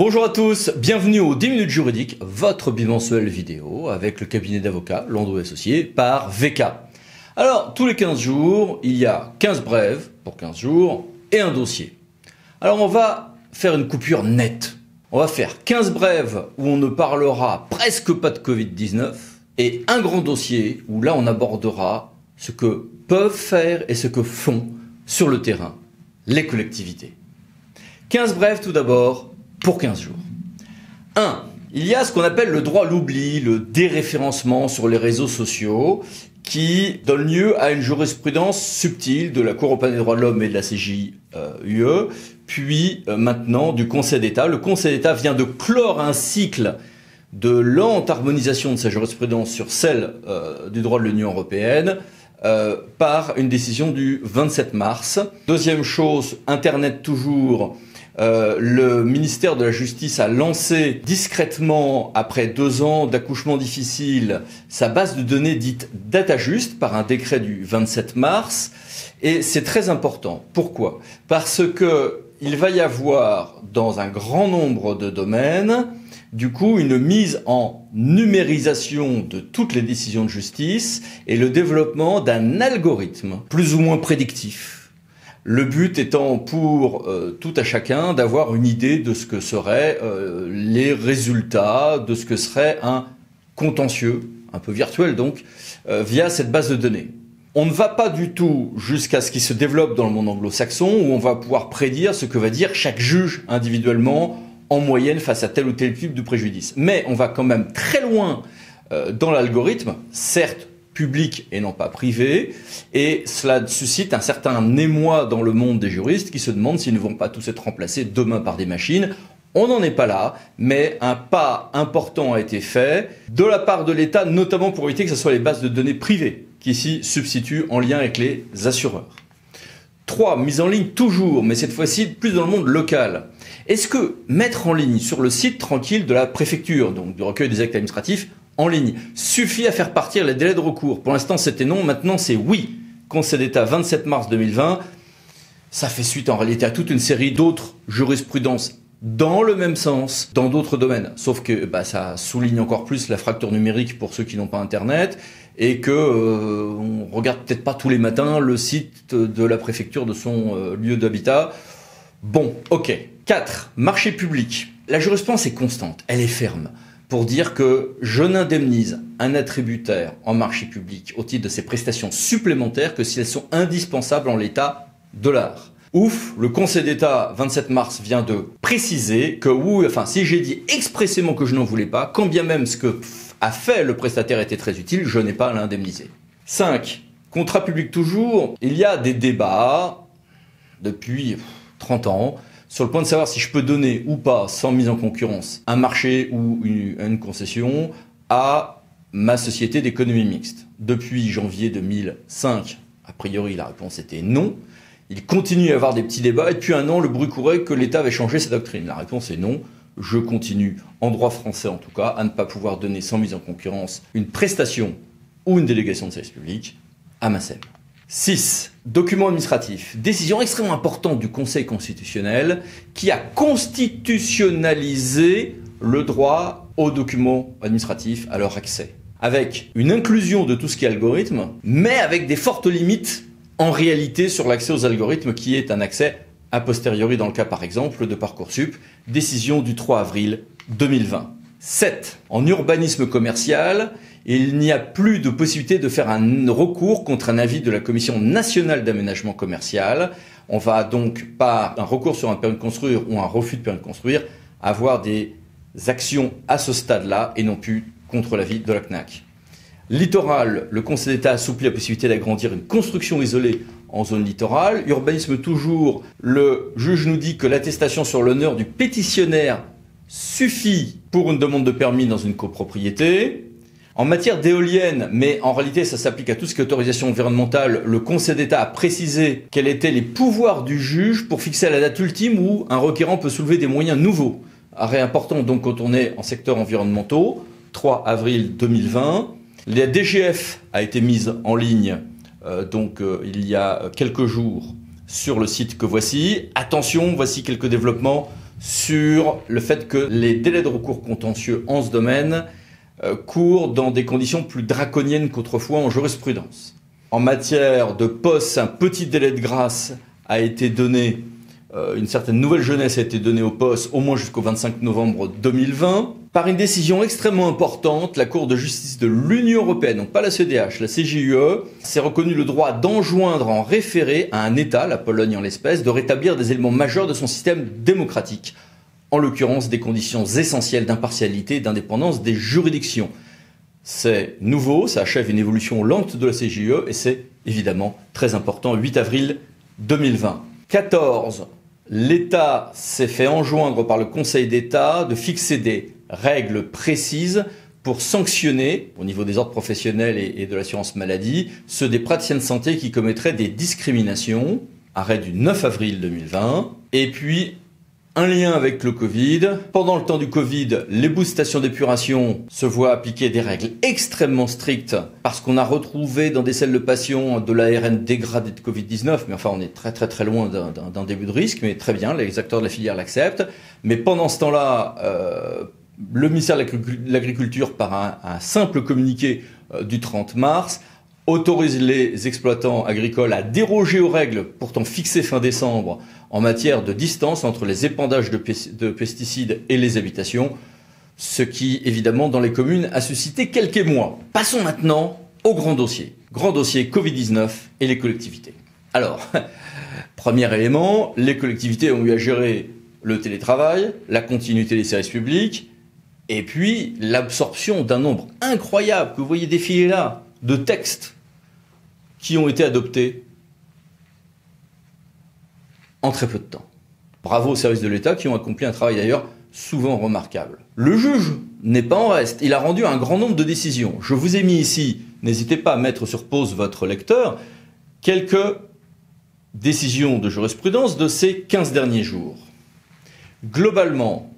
Bonjour à tous, bienvenue au 10 minutes juridiques, votre bimensuel vidéo avec le cabinet d'avocats Landreau & Associés par VK. Alors, tous les 15 jours, il y a 15 brèves pour 15 jours et un dossier. Alors, on va faire une coupure nette. On va faire 15 brèves où on ne parlera presque pas de Covid-19 et un grand dossier où là, on abordera ce que peuvent faire et ce que font sur le terrain les collectivités. 15 brèves tout d'abord. Pour 15 jours. 1. Il y a ce qu'on appelle le droit à l'oubli, le déréférencement sur les réseaux sociaux, qui donne lieu à une jurisprudence subtile de la Cour européenne des droits de l'homme et de la CJUE, puis maintenant du Conseil d'État. Le Conseil d'État vient de clore un cycle de lente harmonisation de sa jurisprudence sur celle du droit de l'Union européenne par une décision du 27 mars. Deuxième chose, Internet toujours. Le ministère de la Justice a lancé discrètement, après 2 ans d'accouchement difficile, sa base de données dite DataJust par un décret du 27 mars. Et c'est très important. Pourquoi ? Parce que il va y avoir, dans un grand nombre de domaines, du coup, une mise en numérisation de toutes les décisions de justice et le développement d'un algorithme plus ou moins prédictif. Le but étant pour tout à chacun d'avoir une idée de ce que seraient les résultats, de ce que serait un contentieux, un peu virtuel donc, via cette base de données. On ne va pas du tout jusqu'à ce qui se développe dans le monde anglo-saxon où on va pouvoir prédire ce que va dire chaque juge individuellement en moyenne face à tel ou tel type de préjudice. Mais on va quand même très loin dans l'algorithme, certes, public et non pas privé, et cela suscite un certain émoi dans le monde des juristes qui se demandent s'ils ne vont pas tous être remplacés demain par des machines. On n'en est pas là, mais un pas important a été fait de la part de l'État, notamment pour éviter que ce soit les bases de données privées qui s'y substituent en lien avec les assureurs. 3. Mise en ligne toujours, mais cette fois-ci plus dans le monde local. Est-ce que mettre en ligne sur le site tranquille de la préfecture, donc du recueil des actes administratifs, en ligne, suffit à faire partir les délais de recours? Pour l'instant, c'était non, maintenant c'est oui. Conseil d'État 27 mars 2020, ça fait suite en réalité à toute une série d'autres jurisprudences dans le même sens, dans d'autres domaines. Sauf que ça souligne encore plus la fracture numérique pour ceux qui n'ont pas Internet et que on regarde peut-être pas tous les matins le site de la préfecture de son lieu d'habitat. Bon, ok. 4. Marché public. La jurisprudence est constante, elle est ferme, pour dire que je n'indemnise un attributaire en marché public au titre de ses prestations supplémentaires que si elles sont indispensables en l'état de l'art. Ouf, le Conseil d'État 27 mars vient de préciser que si j'ai dit expressément que je n'en voulais pas, quand bien même ce que a fait le prestataire était très utile, je n'ai pas à l'indemniser. 5. Contrat public toujours, il y a des débats depuis 30 ans sur le point de savoir si je peux donner ou pas, sans mise en concurrence, un marché ou une concession à ma société d'économie mixte. Depuis janvier 2005, a priori, la réponse était non. Il continue à y avoir des petits débats et depuis 1 an, le bruit courait que l'État avait changé sa doctrine. La réponse est non. Je continue, en droit français en tout cas, à ne pas pouvoir donner sans mise en concurrence une prestation ou une délégation de service public à ma SEM. 6. Document administratif. Décision extrêmement importante du Conseil constitutionnel qui a constitutionnalisé le droit aux documents administratifs, à leur accès. Avec une inclusion de tout ce qui est algorithme, mais avec des fortes limites en réalité sur l'accès aux algorithmes qui est un accès a posteriori dans le cas par exemple de Parcoursup. Décision du 3 avril 2020. 7. En urbanisme commercial, il n'y a plus de possibilité de faire un recours contre un avis de la Commission nationale d'aménagement commercial. On va donc, par un recours sur un permis de construire ou un refus de permis de construire, avoir des actions à ce stade-là et non plus contre l'avis de la CNAC. Littoral, le Conseil d'État assouplit la possibilité d'agrandir une construction isolée en zone littorale. Urbanisme toujours, le juge nous dit que l'attestation sur l'honneur du pétitionnaire suffit pour une demande de permis dans une copropriété. En matière d'éoliennes, mais en réalité ça s'applique à tout ce qui est autorisation environnementale, le Conseil d'État a précisé quels étaient les pouvoirs du juge pour fixer la date ultime où un requérant peut soulever des moyens nouveaux. Arrêt important donc quand on est en secteur environnementaux, 3 avril 2020. La DGF a été mise en ligne il y a quelques jours sur le site que voici. Attention, voici quelques développements sur le fait que les délais de recours contentieux en ce domaine courent dans des conditions plus draconiennes qu'autrefois en jurisprudence. En matière de POS, un petit délai de grâce a été donné, une certaine nouvelle jeunesse a été donnée au POS au moins jusqu'au 25 novembre 2020. Par une décision extrêmement importante, la Cour de justice de l'Union européenne, donc pas la CEDH, la CJUE, s'est reconnu le droit d'enjoindre en référé à un État, la Pologne en l'espèce, de rétablir des éléments majeurs de son système démocratique, en l'occurrence des conditions essentielles d'impartialité et d'indépendance des juridictions. C'est nouveau, ça achève une évolution lente de la CJUE et c'est évidemment très important, 8 avril 2020. 14. L'État s'est fait enjoindre par le Conseil d'État de fixer des règles précises pour sanctionner, au niveau des ordres professionnels et de l'assurance maladie, ceux des praticiens de santé qui commettraient des discriminations. Arrêt du 9 avril 2020. Et puis, un lien avec le Covid. Pendant le temps du Covid, les boues stations d'épuration se voient appliquer des règles extrêmement strictes parce qu'on a retrouvé dans des selles de patients de l'ARN dégradé de Covid-19. Mais enfin, on est très loin d'un début de risque. Mais très bien, les acteurs de la filière l'acceptent. Mais pendant ce temps-là, le ministère de l'Agriculture, par un simple communiqué du 30 mars, autorise les exploitants agricoles à déroger aux règles pourtant fixées fin décembre en matière de distance entre les épandages de pesticides et les habitations, ce qui, évidemment, dans les communes, a suscité quelques émois. Passons maintenant au grand dossier Covid-19 et les collectivités. Alors, premier élément, les collectivités ont eu à gérer le télétravail, la continuité des services publics, et puis l'absorption d'un nombre incroyable, que vous voyez défiler là, de textes qui ont été adoptés en très peu de temps. Bravo aux services de l'État qui ont accompli un travail d'ailleurs souvent remarquable. Le juge n'est pas en reste, il a rendu un grand nombre de décisions. Je vous ai mis ici, n'hésitez pas à mettre sur pause votre lecteur, quelques décisions de jurisprudence de ces 15 derniers jours. Globalement,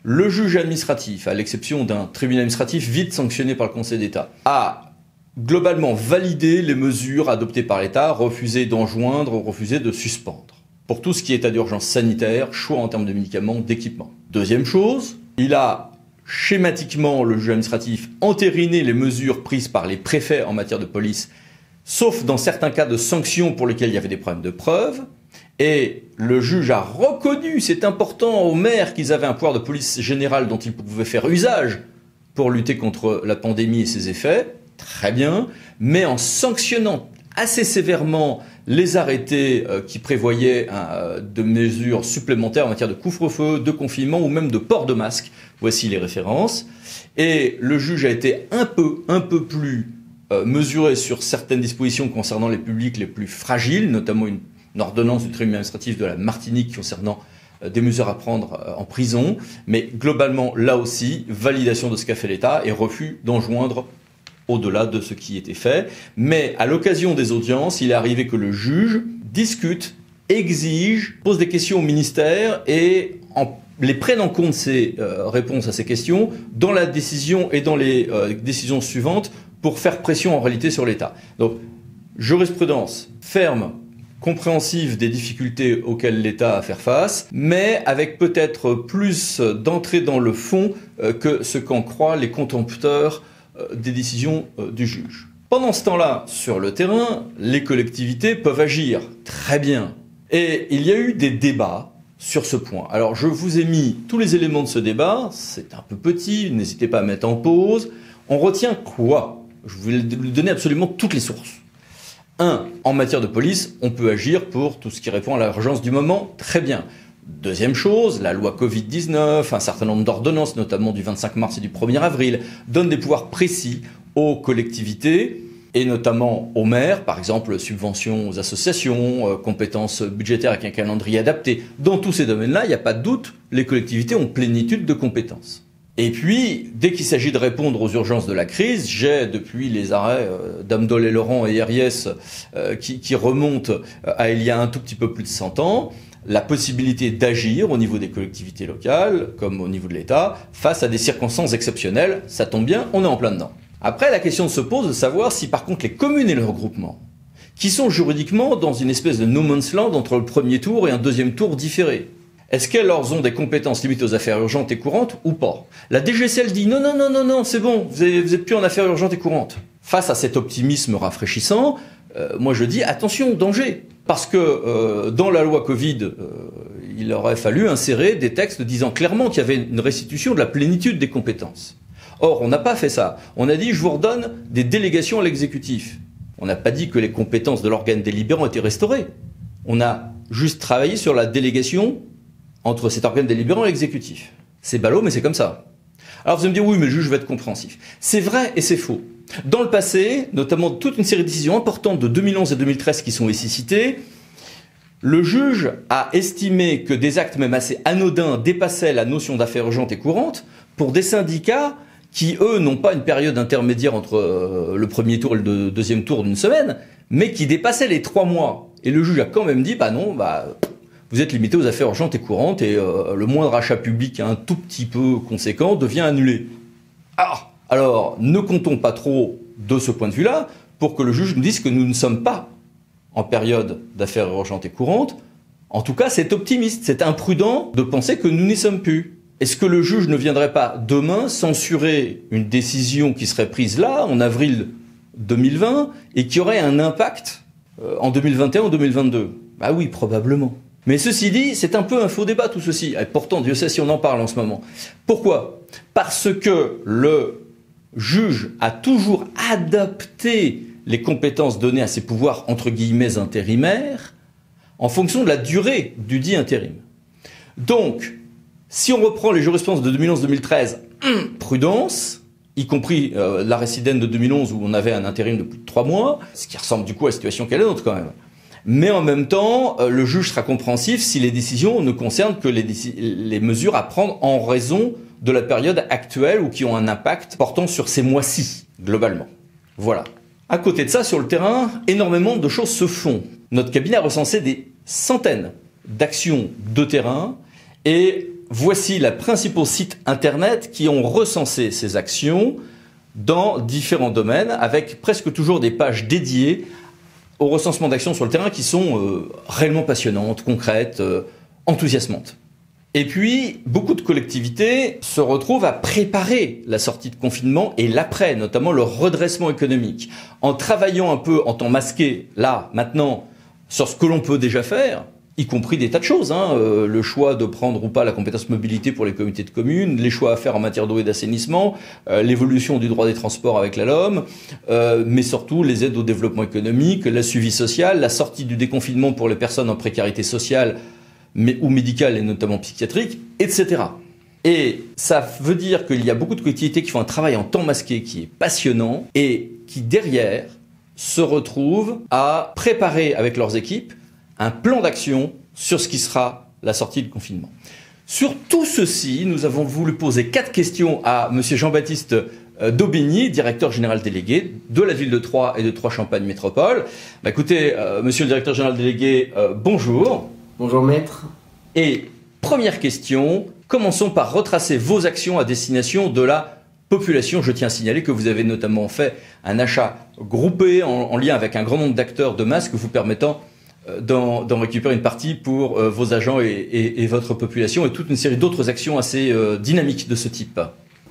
le juge administratif, à l'exception d'un tribunal administratif vite sanctionné par le Conseil d'État, a globalement validé les mesures adoptées par l'État, refusé d'enjoindre, refusé de suspendre. Pour tout ce qui est état d'urgence sanitaire, choix en termes de médicaments, d'équipements. Deuxième chose, il a schématiquement, le juge administratif, entériné les mesures prises par les préfets en matière de police, sauf dans certains cas de sanctions pour lesquels il y avait des problèmes de preuve. Et le juge a reconnu, c'est important, aux maires qu'ils avaient un pouvoir de police générale dont ils pouvaient faire usage pour lutter contre la pandémie et ses effets. Très bien, mais en sanctionnant assez sévèrement les arrêtés qui prévoyaient de mesures supplémentaires en matière de couvre-feu, de confinement ou même de port de masque. Voici les références. Et le juge a été un peu plus mesuré sur certaines dispositions concernant les publics les plus fragiles, notamment une ordonnance du tribunal administratif de la Martinique concernant des mesures à prendre en prison. Mais globalement, là aussi, validation de ce qu'a fait l'État et refus d'enjoindre au-delà de ce qui était fait. Mais à l'occasion des audiences, il est arrivé que le juge discute, exige, pose des questions au ministère et les prenne en compte ces réponses à ces questions dans la décision et dans les décisions suivantes pour faire pression en réalité sur l'État. Donc, jurisprudence ferme, compréhensive des difficultés auxquelles l'État a à faire face, mais avec peut-être plus d'entrée dans le fond que ce qu'en croient les contempteurs des décisions du juge. Pendant ce temps-là, sur le terrain, les collectivités peuvent agir très bien. Et il y a eu des débats sur ce point. Alors je vous ai mis tous les éléments de ce débat, c'est un peu petit, n'hésitez pas à mettre en pause. On retient quoi? Je vais vous donner absolument toutes les sources. 1. En matière de police, on peut agir pour tout ce qui répond à l'urgence du moment, très bien. Deuxième chose, la loi Covid-19, un certain nombre d'ordonnances, notamment du 25 mars et du 1er avril, donnent des pouvoirs précis aux collectivités et notamment aux maires, par exemple subventions aux associations, compétences budgétaires avec un calendrier adapté. Dans tous ces domaines-là, il n'y a pas de doute, les collectivités ont plénitude de compétences. Et puis, dès qu'il s'agit de répondre aux urgences de la crise, j'ai, depuis les arrêts d'Amdol et Laurent et Herriès, qui remontent à il y a un tout petit peu plus de 100 ans, la possibilité d'agir au niveau des collectivités locales, comme au niveau de l'État, face à des circonstances exceptionnelles. Ça tombe bien, on est en plein dedans. Après, la question se pose de savoir si par contre les communes et leurs groupements, qui sont juridiquement dans une espèce de no man's land entre le premier tour et un deuxième tour différé, Est-ce qu'elles ont des compétences limitées aux affaires urgentes et courantes ou pas? La DGCL dit non, non, non, non, non, c'est bon, vous êtes plus en affaires urgentes et courantes. Face à cet optimisme rafraîchissant, moi je dis attention, danger. Parce que dans la loi Covid, il aurait fallu insérer des textes disant clairement qu'il y avait une restitution de la plénitude des compétences. Or, on n'a pas fait ça. On a dit je vous redonne des délégations à l'exécutif. On n'a pas dit que les compétences de l'organe délibérant étaient restaurées. On a juste travaillé sur la délégation entre cet organe délibérant et l'exécutif. C'est ballot, mais c'est comme ça. Alors vous allez me dire, oui, mais le juge va être compréhensif. C'est vrai et c'est faux. Dans le passé, notamment toute une série de décisions importantes de 2011 et 2013 qui sont ici citées, le juge a estimé que des actes même assez anodins dépassaient la notion d'affaires urgentes et courantes pour des syndicats qui, eux, n'ont pas une période intermédiaire entre le premier tour et le deuxième tour d'une semaine, mais qui dépassaient les 3 mois. Et le juge a quand même dit, bah non, vous êtes limité aux affaires urgentes et courantes et le moindre achat public un tout petit peu conséquent devient annulé. Alors, ne comptons pas trop de ce point de vue-là pour que le juge nous dise que nous ne sommes pas en période d'affaires urgentes et courantes. En tout cas, c'est optimiste, c'est imprudent de penser que nous n'y sommes plus. Est-ce que le juge ne viendrait pas demain censurer une décision qui serait prise là, en avril 2020, et qui aurait un impact en 2021 ou 2022 ? Bah oui, probablement. Mais ceci dit, c'est un peu un faux débat tout ceci. Et pourtant, Dieu sait si on en parle en ce moment. Pourquoi ? Parce que le juge a toujours adapté les compétences données à ses pouvoirs entre guillemets intérimaires en fonction de la durée du dit intérim. Donc, si on reprend les jurisprudences de 2011-2013, prudence, y compris l'arrêt Sidène de 2011 où on avait un intérim de plus de 3 mois, ce qui ressemble du coup à la situation qu'elle est nôtre quand même. Mais en même temps, le juge sera compréhensif si les décisions ne concernent que les mesures à prendre en raison de la période actuelle ou qui ont un impact portant sur ces mois-ci, globalement. Voilà. À côté de ça, sur le terrain, énormément de choses se font. Notre cabinet a recensé des centaines d'actions de terrain et voici les principaux sites internet qui ont recensé ces actions dans différents domaines avec presque toujours des pages dédiées au recensement d'actions sur le terrain qui sont réellement passionnantes, concrètes, enthousiasmantes. Et puis, beaucoup de collectivités se retrouvent à préparer la sortie de confinement et l'après, notamment le redressement économique, en travaillant un peu en temps masqué, là, maintenant, sur ce que l'on peut déjà faire, y compris des tas de choses, le choix de prendre ou pas la compétence mobilité pour les communautés de communes, les choix à faire en matière d'eau et d'assainissement, l'évolution du droit des transports avec la LOM, mais surtout les aides au développement économique, la suivi social, la sortie du déconfinement pour les personnes en précarité sociale, ou médicale et notamment psychiatrique, etc. Et ça veut dire qu'il y a beaucoup de collectivités qui font un travail en temps masqué qui est passionnant et qui derrière se retrouvent à préparer avec leurs équipes un plan d'action sur ce qui sera la sortie du confinement. Sur tout ceci, nous avons voulu poser 4 questions à M. Jean-Baptiste Daubigny, directeur général délégué de la ville de Troyes et de Troyes-Champagne Métropole. Écoutez, monsieur le directeur général délégué, bonjour. Bonjour maître. Et première question, commençons par retracer vos actions à destination de la population. Je tiens à signaler que vous avez notamment fait un achat groupé en lien avec un grand nombre d'acteurs de masques vous permettant d'en récupérer une partie pour vos agents et votre population et toute une série d'autres actions assez dynamiques de ce type.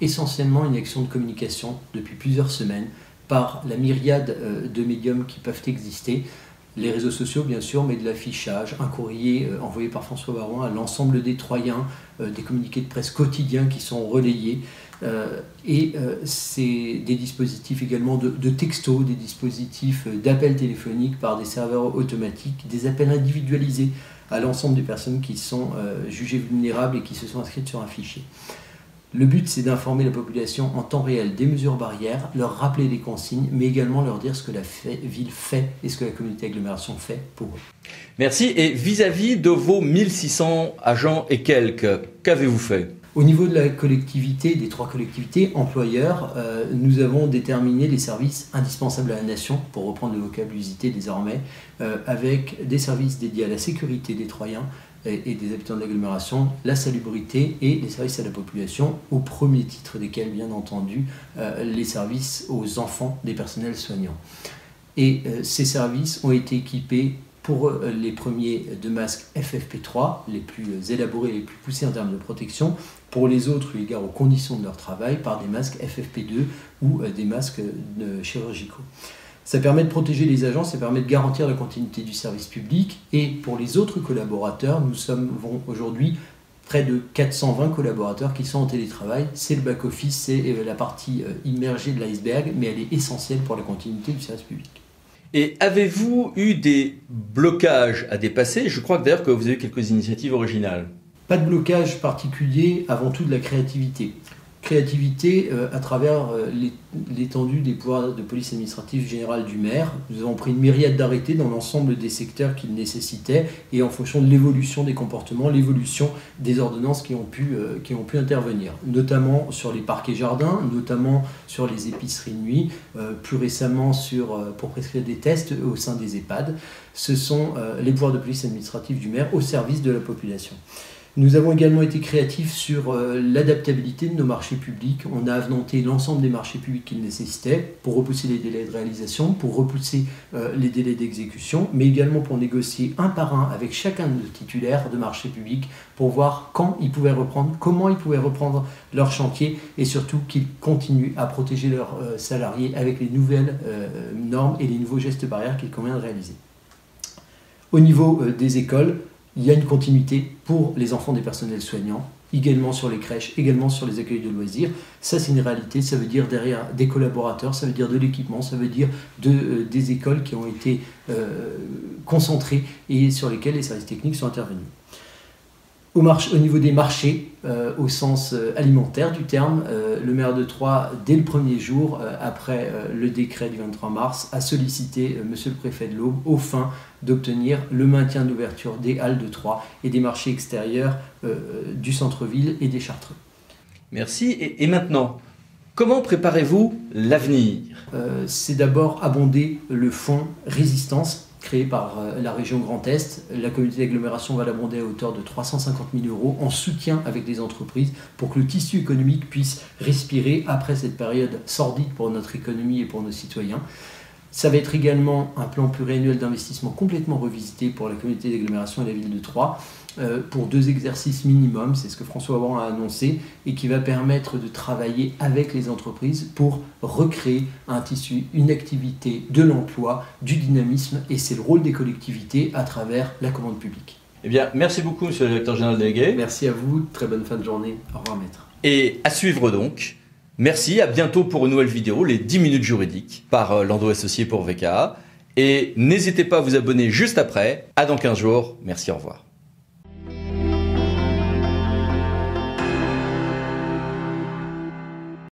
Essentiellement une action de communication depuis plusieurs semaines par la myriade de médiums qui peuvent exister. Les réseaux sociaux, bien sûr, mais de l'affichage, un courrier envoyé par François Baroin à l'ensemble des Troyens, des communiqués de presse quotidiens qui sont relayés, et c'est des dispositifs également de textos, des dispositifs d'appels téléphoniques par des serveurs automatiques, des appels individualisés à l'ensemble des personnes qui sont jugées vulnérables et qui se sont inscrites sur un fichier. Le but, c'est d'informer la population en temps réel des mesures barrières, leur rappeler les consignes, mais également leur dire ce que la ville fait et ce que la communauté d'agglomération fait pour eux. Merci. Et vis-à-vis de vos 1600 agents et quelques, qu'avez-vous fait ? Au niveau de la collectivité, des 3 collectivités employeurs, nous avons déterminé les services indispensables à la nation, pour reprendre le vocable usité désormais, avec des services dédiés à la sécurité des Troyens, et des habitants de l'agglomération, la salubrité et les services à la population, au premier titre desquels, bien entendu, les services aux enfants des personnels soignants. Et ces services ont été équipés pour les premiers de masques FFP3, les plus élaborés et les plus poussés en termes de protection. Pour les autres, eu égard aux conditions de leur travail, par des masques FFP2 ou des masques chirurgicaux. Ça permet de protéger les agents, ça permet de garantir la continuité du service public. Et pour les autres collaborateurs, nous sommes aujourd'hui près de 420 collaborateurs qui sont en télétravail. C'est le back-office, c'est la partie immergée de l'iceberg, mais elle est essentielle pour la continuité du service public. Et avez-vous eu des blocages à dépasser? Je crois que d'ailleurs que vous avez eu quelques initiatives originales. Pas de blocage particulier, avant tout de la créativité. Créativité à travers l'étendue des pouvoirs de police administrative générale du maire. Nous avons pris une myriade d'arrêtés dans l'ensemble des secteurs qu'il nécessitait et en fonction de l'évolution des comportements, l'évolution des ordonnances qui ont pu intervenir, notamment sur les parcs et jardins, notamment sur les épiceries de nuit, plus récemment pour prescrire des tests au sein des EHPAD. Ce sont les pouvoirs de police administrative du maire au service de la population. Nous avons également été créatifs sur l'adaptabilité de nos marchés publics. On a avenanté l'ensemble des marchés publics qu'ils nécessitaient pour repousser les délais de réalisation, pour repousser les délais d'exécution, mais également pour négocier un par un avec chacun de nos titulaires de marchés publics pour voir quand ils pouvaient reprendre, comment ils pouvaient reprendre leur chantier et surtout qu'ils continuent à protéger leurs salariés avec les nouvelles normes et les nouveaux gestes barrières qu'il convient de réaliser. Au niveau des écoles, il y a une continuité pour les enfants des personnels soignants, également sur les crèches, également sur les accueils de loisirs. Ça, c'est une réalité. Ça veut dire derrière des collaborateurs, ça veut dire de l'équipement, ça veut dire des écoles qui ont été concentrées et sur lesquelles les services techniques sont intervenus. Au niveau des marchés, au sens alimentaire du terme, le maire de Troyes, dès le premier jour, après le décret du 23 mars, a sollicité monsieur le préfet de l'Aube aux fins d'obtenir le maintien de l'ouverture des halles de Troyes et des marchés extérieurs du centre-ville et des Chartreux. Merci. Et maintenant, comment préparez-vous l'avenir? C'est d'abord abonder le fonds résistance créé par la région Grand Est. La communauté d'agglomération va l'abonder à hauteur de 350 000 € en soutien avec les entreprises pour que le tissu économique puisse respirer après cette période sordide pour notre économie et pour nos citoyens. Ça va être également un plan pluriannuel d'investissement complètement revisité pour la communauté d'agglomération et la ville de Troyes pour 2 exercices minimum, c'est ce que François Baron a annoncé, et qui va permettre de travailler avec les entreprises pour recréer un tissu, une activité, de l'emploi, du dynamisme, et c'est le rôle des collectivités à travers la commande publique. Eh bien, merci beaucoup, monsieur le directeur général délégué. Merci à vous, très bonne fin de journée. Au revoir, maître. Et à suivre donc. Merci, à bientôt pour une nouvelle vidéo, les 10 minutes juridiques par Lando Associés pour VKA. Et n'hésitez pas à vous abonner juste après. À dans 15 jours. Merci, au revoir.